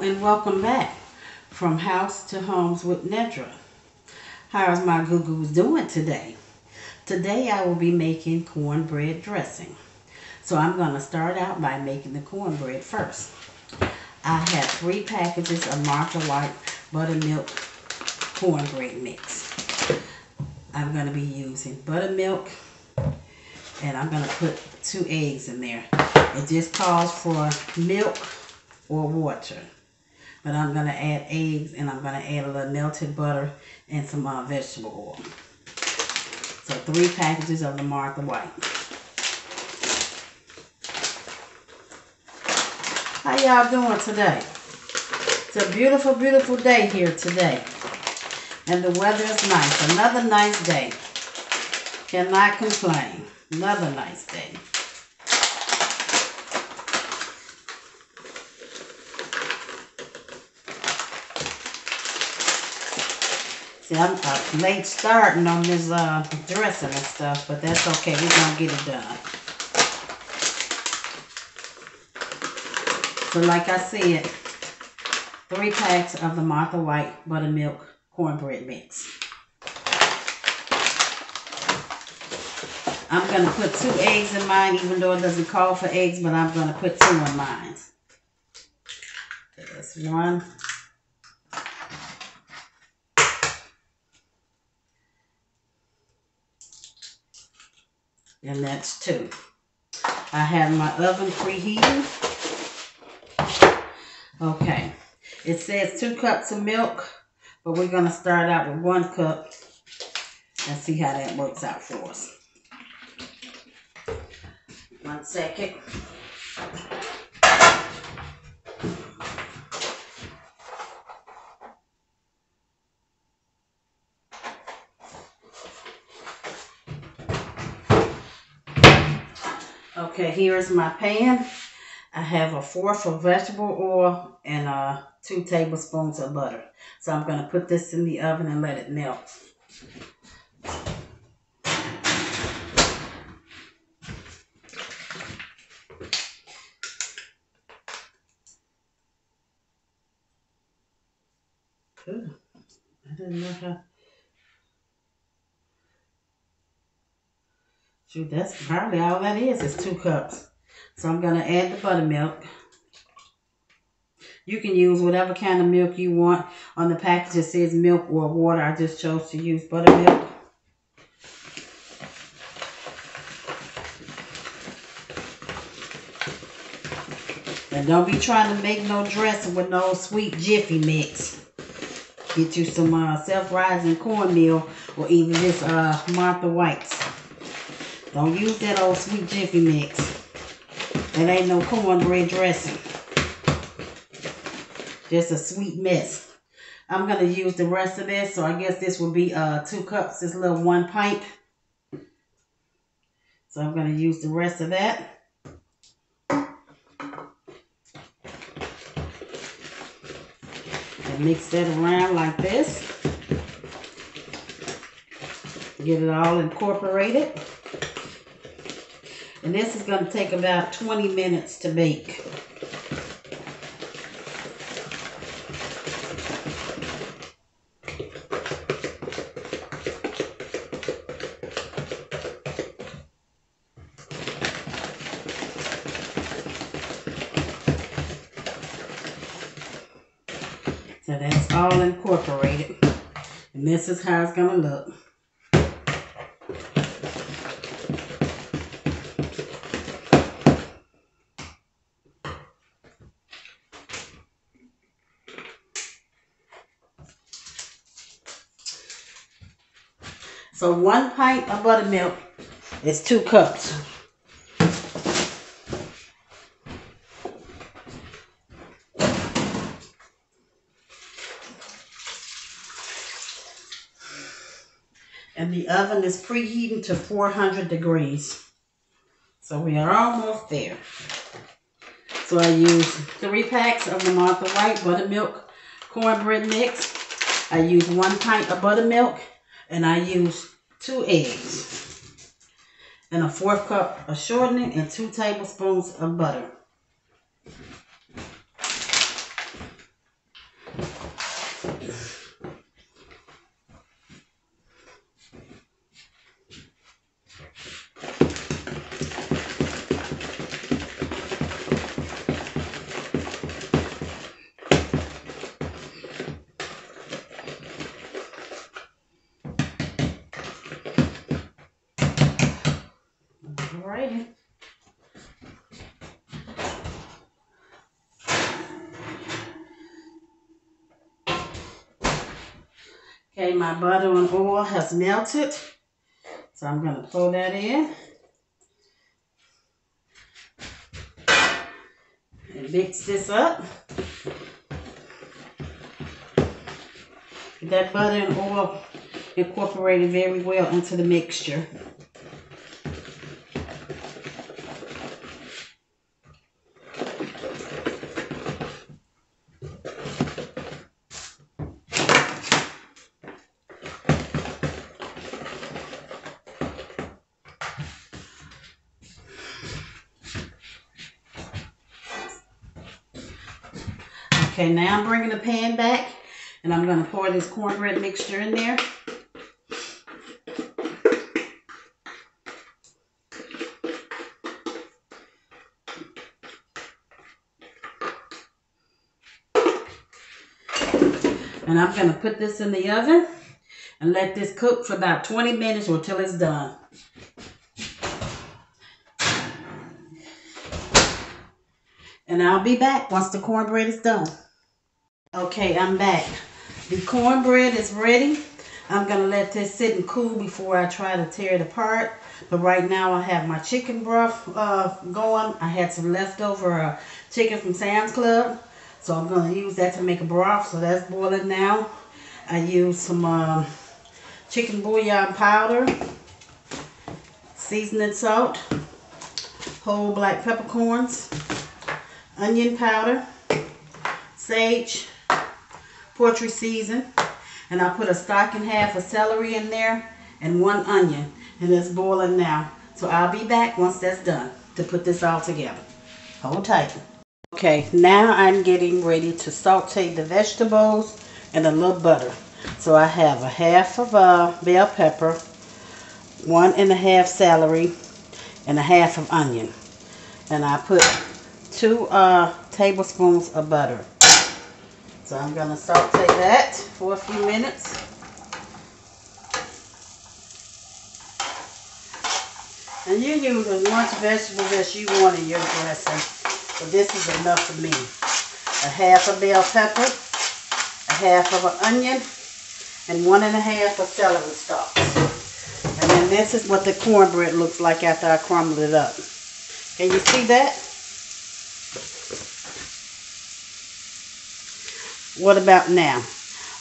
and welcome back from House to Homes with Nedra. How's my goo-goos doing today? Today I will be making cornbread dressing. So I'm going to start out by making the cornbread first. I have 3 packages of Martha White buttermilk cornbread mix. I'm going to be using buttermilk and I'm going to put 2 eggs in there. It just calls for milk or water. But I'm going to add eggs and I'm going to add a little melted butter and some vegetable oil. So 3 packages of the Martha White. How y'all doing today? It's a beautiful, beautiful day here today. And the weather is nice. Another nice day. Cannot complain. Another nice day. See, I'm late starting on this dressing and stuff, but that's okay. We're going to get it done. So like I said, 3 packs of the Martha White buttermilk cornbread mix. I'm going to put 2 eggs in mine, even though it doesn't call for eggs, but I'm going to put 2 in mine. There's 1. And that's 2. I have my oven preheating. Okay. It says 2 cups of milk, but we're going to start out with 1 cup and see how that works out for us. 1 second. Okay, here's my pan. I have 1/4 of vegetable oil and 2 tablespoons of butter. So I'm going to put this in the oven and let it melt. Ooh, I didn't know how. Shoot, that's probably all that is 2 cups. So I'm going to add the buttermilk. You can use whatever kind of milk you want. On the package it says milk or water. I just chose to use buttermilk. And don't be trying to make no dressing with no sweet Jiffy mix. Get you some self-rising cornmeal or even this Martha White's. Don't use that old sweet Jiffy mix. That ain't no cornbread dressing. Just a sweet mess. I'm going to use the rest of this. So I guess this will be 2 cups. This little 1 pint. So I'm going to use the rest of that. And mix that around like this. Get it all incorporated. And this is going to take about 20 minutes to bake. So that's all incorporated. And this is how it's going to look. So 1 pint of buttermilk is 2 cups. And the oven is preheating to 400 degrees. So we are almost there. So I use 3 packs of the Martha White buttermilk cornbread mix. I use 1 pint of buttermilk. And I use 2 eggs. And 1/4 cup of shortening and 2 tablespoons of butter. righty. Okay, my butter and oil has melted. So I'm going to pour that in. And mix this up. Get that butter and oil incorporated very well into the mixture. Okay, now I'm bringing the pan back and I'm going to pour this cornbread mixture in there. And I'm going to put this in the oven and let this cook for about 20 minutes or till it's done. And I'll be back once the cornbread is done. Okay, I'm back. The cornbread is ready. I'm going to let this sit and cool before I try to tear it apart. But right now I have my chicken broth going. I had some leftover chicken from Sam's Club. So I'm going to use that to make a broth. So that's boiling now. I used some chicken bouillon powder, seasoning salt, whole black peppercorns, onion powder, sage, poultry season, and I put a stalk and half of celery in there and 1 onion, and it's boiling now. So I'll be back once that's done to put this all together. Hold tight. Okay, now I'm getting ready to saute the vegetables and a little butter. So I have a half of bell pepper, 1 1/2 celery, and a half of onion, and I put 2 tablespoons of butter. So I'm going to saute that for a few minutes. And you use as much vegetables as you want in your dressing. But this is enough for me. A half a bell pepper, a half of an onion, and 1 1/2 of celery stalks. And then this is what the cornbread looks like after I crumble it up. Can you see that? What about now?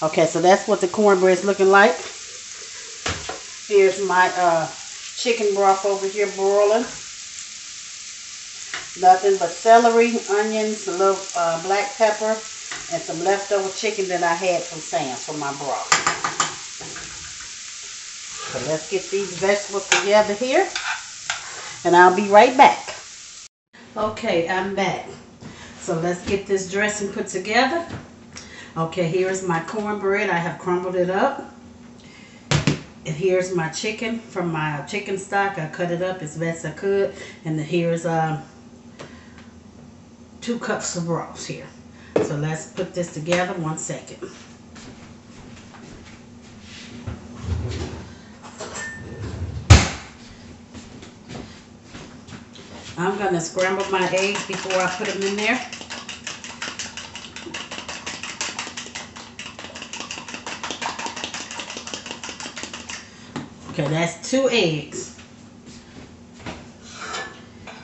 Okay, so that's what the cornbread is looking like. Here's my chicken broth over here boiling. Nothing but celery, onions, a little black pepper, and some leftover chicken that I had from Sam's for my broth. So let's get these vegetables together here, and I'll be right back. Okay, I'm back. So let's get this dressing put together. Okay, here's my cornbread. I have crumbled it up. And here's my chicken from my chicken stock. I cut it up as best I could. And here's 2 cups of broth here. So let's put this together 1 second. I'm going to scramble my eggs before I put them in there. Okay, that's 2 eggs.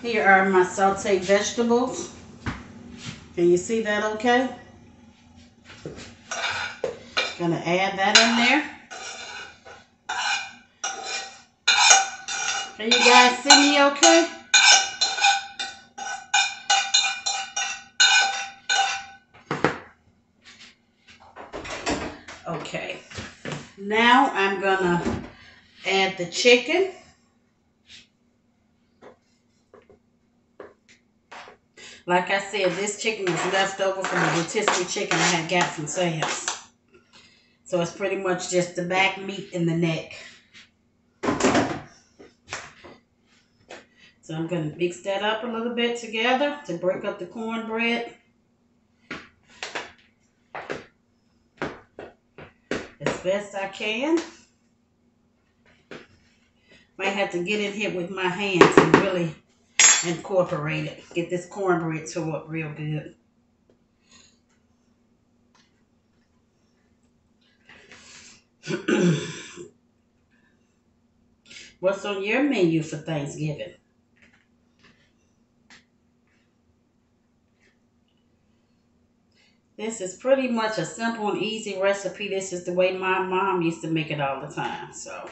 Here are my sauteed vegetables. Can you see that okay? Gonna add that in there. Can you guys see me okay? Okay. Now I'm gonna add the chicken. Like I said, this chicken was left over from the rotisserie chicken I had got from Sam's. So it's pretty much just the back meat and the neck. So I'm going to mix that up a little bit together to break up the cornbread. As best I can. Might have to get in here with my hands and really incorporate it. Get this cornbread tore up real good. What's on your menu for Thanksgiving? This is pretty much a simple and easy recipe. This is the way my mom used to make it all the time. So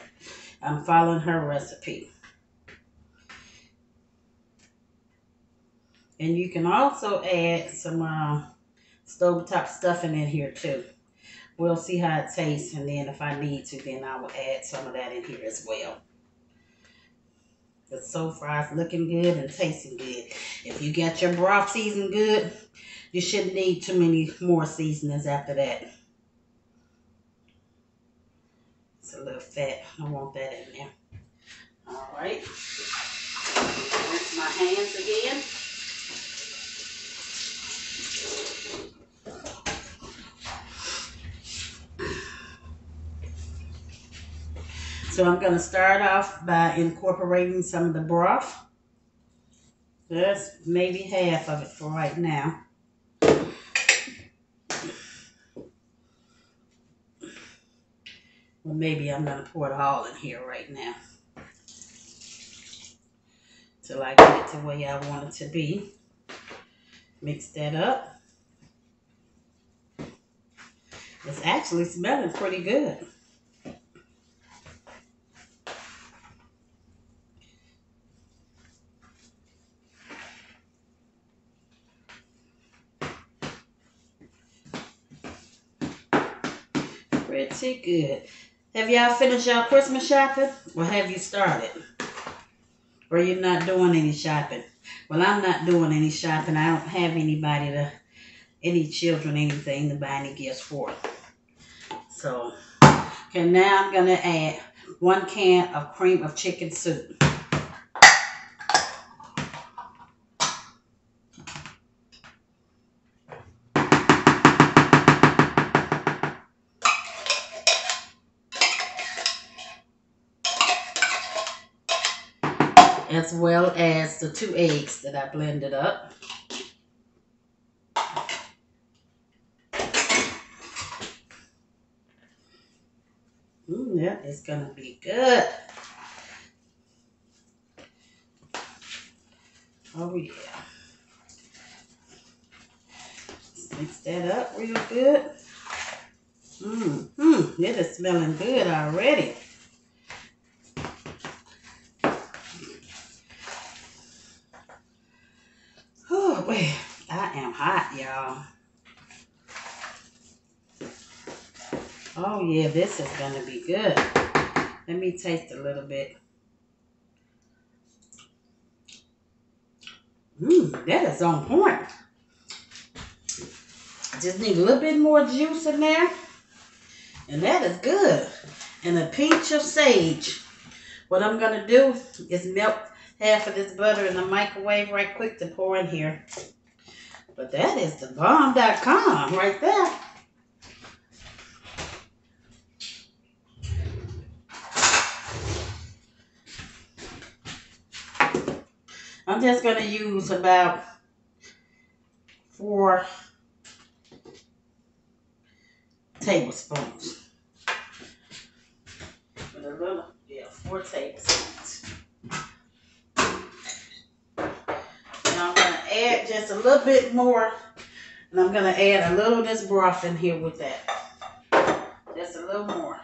I'm following her recipe. And you can also add some stovetop stuffing in here too. We'll see how it tastes, and then if I need to, then I will add some of that in here as well. But so far it's looking good and tasting good. If you got your broth seasoned good, you shouldn't need too many more seasonings after that. It's a little fat. I want that in there. All right. Rinse my hands again. So I'm going to start off by incorporating some of the broth. Just maybe half of it for right now. Well, maybe I'm going to pour it all in here right now. Till I get it the way I want it to be. Mix that up. It's actually smelling pretty good. Pretty good. Have y'all finished y'all Christmas shopping? Or have you started? Or you're not doing any shopping? Well, I'm not doing any shopping. I don't have any children, anything to buy any gifts for. So, okay, now I'm going to add 1 can of cream of chicken soup. As well as the 2 eggs that I blended up. That is going to be good. Oh yeah. Mix that up real good. It is smelling good already. Oh, wait. I am hot, y'all. Oh, yeah, this is going to be good. Let me taste a little bit. That is on point. Just need a little bit more juice in there. And that is good. And a pinch of sage. What I'm going to do is melt half of this butter in the microwave right quick to pour in here. But that is the bomb.com right there. I'm just going to use about 4 tablespoons. With a little, 4 tablespoons. And I'm going to add just a little bit more. And I'm going to add a little of this broth in here with that. Just a little more.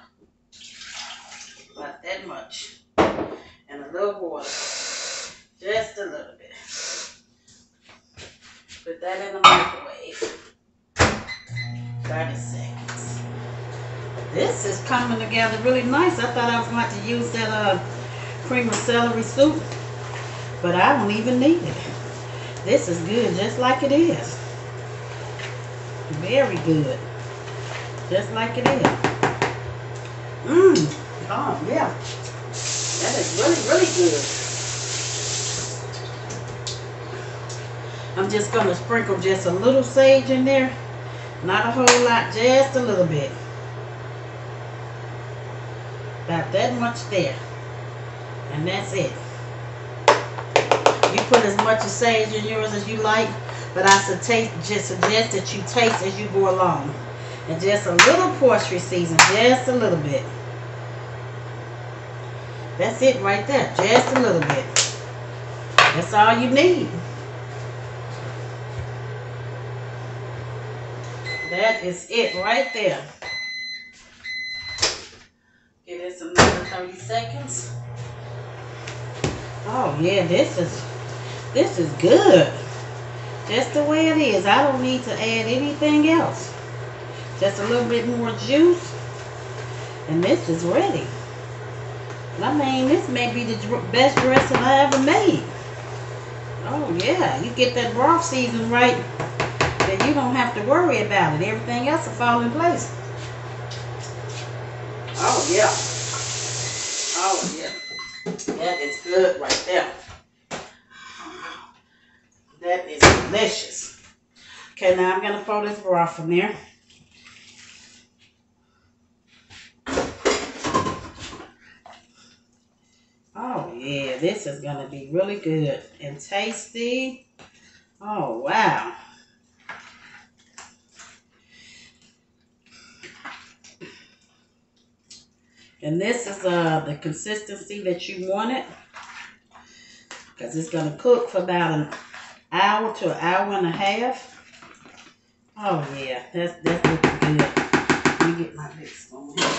About that much. And a little water. Just a little bit. Put that in the microwave. 30 seconds. This is coming together really nice. I thought I was going to use that cream of celery soup, but I don't even need it. This is good just like it is. Very good. Just like it is. Oh, yeah. That is really, really good. I'm just going to sprinkle just a little sage in there. Not a whole lot, just a little bit. About that much there. And that's it. You put as much of sage in yours as you like, but I just suggest that you taste as you go along. And just a little poultry season, just a little bit. That's it right there, just a little bit. That's all you need. That is it right there. Give it another 30 seconds. Oh yeah, this is good. Just the way it is. I don't need to add anything else. Just a little bit more juice. And this is ready. I mean, this may be the best dressing I ever made. Oh yeah, you get that broth season right, then you don't have to worry about it. Everything else will fall in place. Oh yeah. Oh yeah. That is good right there. That is delicious. Okay, now I'm going to throw this broth in there. Oh yeah, this is going to be really good and tasty. Oh wow. And this is the consistency that you want it, because it's going to cook for about an hour to an hour and a half. Oh yeah, that's looking good. Let me get my big spoon here.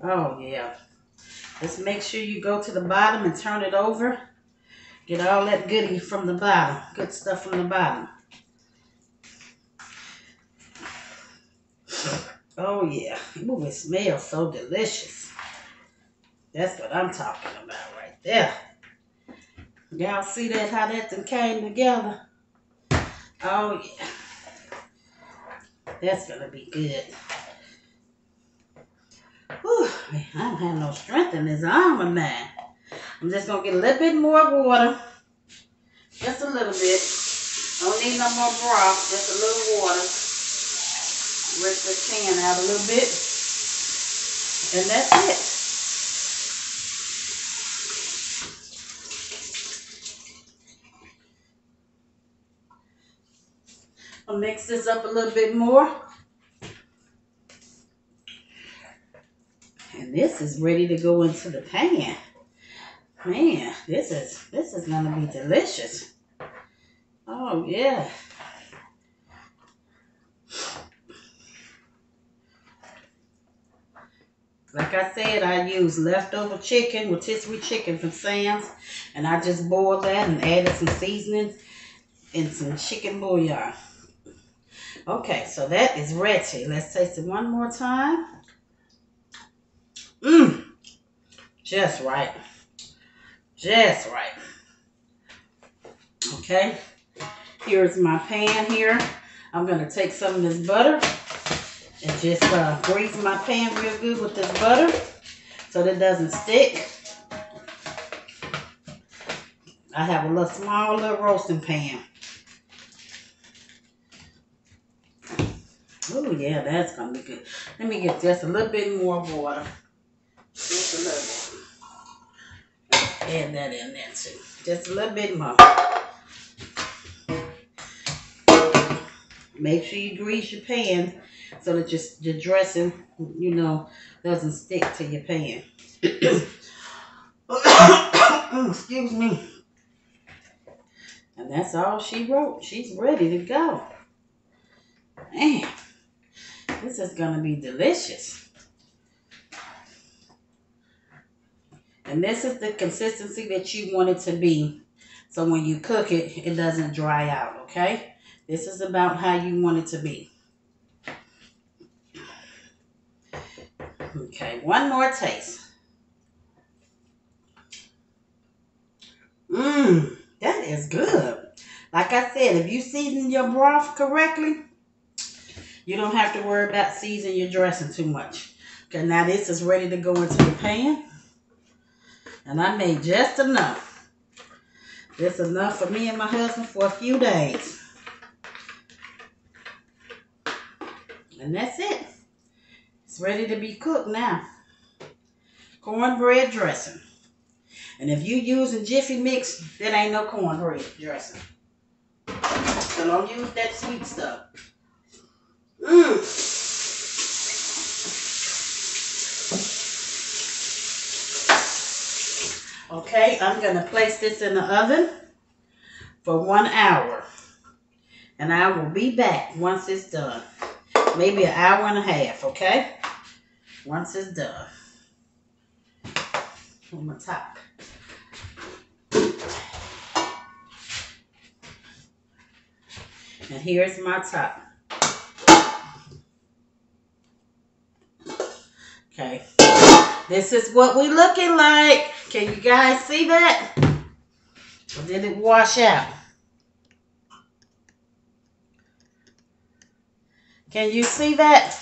Oh yeah. Just make sure you go to the bottom and turn it over. Get all that goodie from the bottom. Good stuff from the bottom. Oh yeah. Ooh, it smells so delicious. That's what I'm talking about right there. Y'all see that, how that thing came together? Oh yeah. That's gonna be good. Whew, man, I don't have no strength in this arm of mine. I'm just gonna get a little bit more water. Just a little bit. Don't need no more broth, just a little water. Rinse the pan out a little bit. And that's it. I'll mix this up a little bit more. And this is ready to go into the pan. Man, this is gonna be delicious. Oh yeah. Like I said, I used leftover chicken, rotisserie chicken from Sam's, and I just boiled that and added some seasonings and some chicken bouillon. Okay, so that is ready. Let's taste it one more time. Mmm. Just right. Just right. Okay. Here's my pan here. I'm going to take some of this butter and just grease my pan real good with this butter so that it doesn't stick. I have a small little roasting pan. Oh yeah, that's going to be good. Let me get just a little bit more water. Just a little bit. Add that in there too. Just a little bit more. Make sure you grease your pan so that your dressing, doesn't stick to your pan. Excuse me. And that's all she wrote. She's ready to go. Man, this is going to be delicious. And this is the consistency that you want it to be. So when you cook it, it doesn't dry out, okay? This is about how you want it to be. Okay, one more taste. Mmm, that is good. Like I said, if you season your broth correctly, you don't have to worry about seasoning your dressing too much. Okay, now this is ready to go into the pan. And I made just enough. That's enough for me and my husband for a few days. And that's it. It's ready to be cooked now. Cornbread dressing. And if you're using Jiffy Mix, that ain't no cornbread dressing. So don't use that sweet stuff. Okay, I'm going to place this in the oven for 1 hour. And I will be back once it's done. Maybe an hour and a half, okay? Once it's done. On the top. And here's my top. Okay. This is what we looking like. Can you guys see that? Or did it wash out? Can you see that?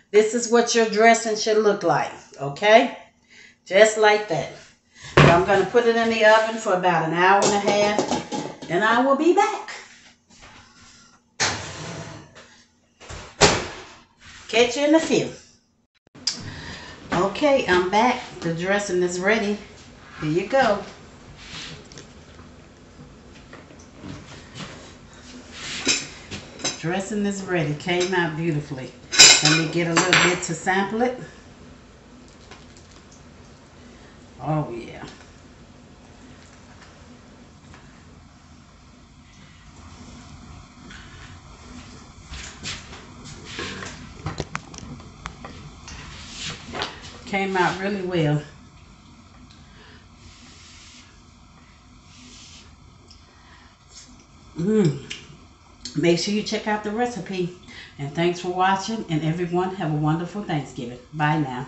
This is what your dressing should look like. Okay? Just like that. So I'm going to put it in the oven for about an hour and a half. And I will be back. Catch you in a few. Okay, I'm back. The dressing is ready. Here you go. Dressing is ready. Came out beautifully. Let me get a little bit to sample it. Oh, yeah. Came out really well. Make sure you check out the recipe. And thanks for watching. And everyone have a wonderful Thanksgiving. Bye now.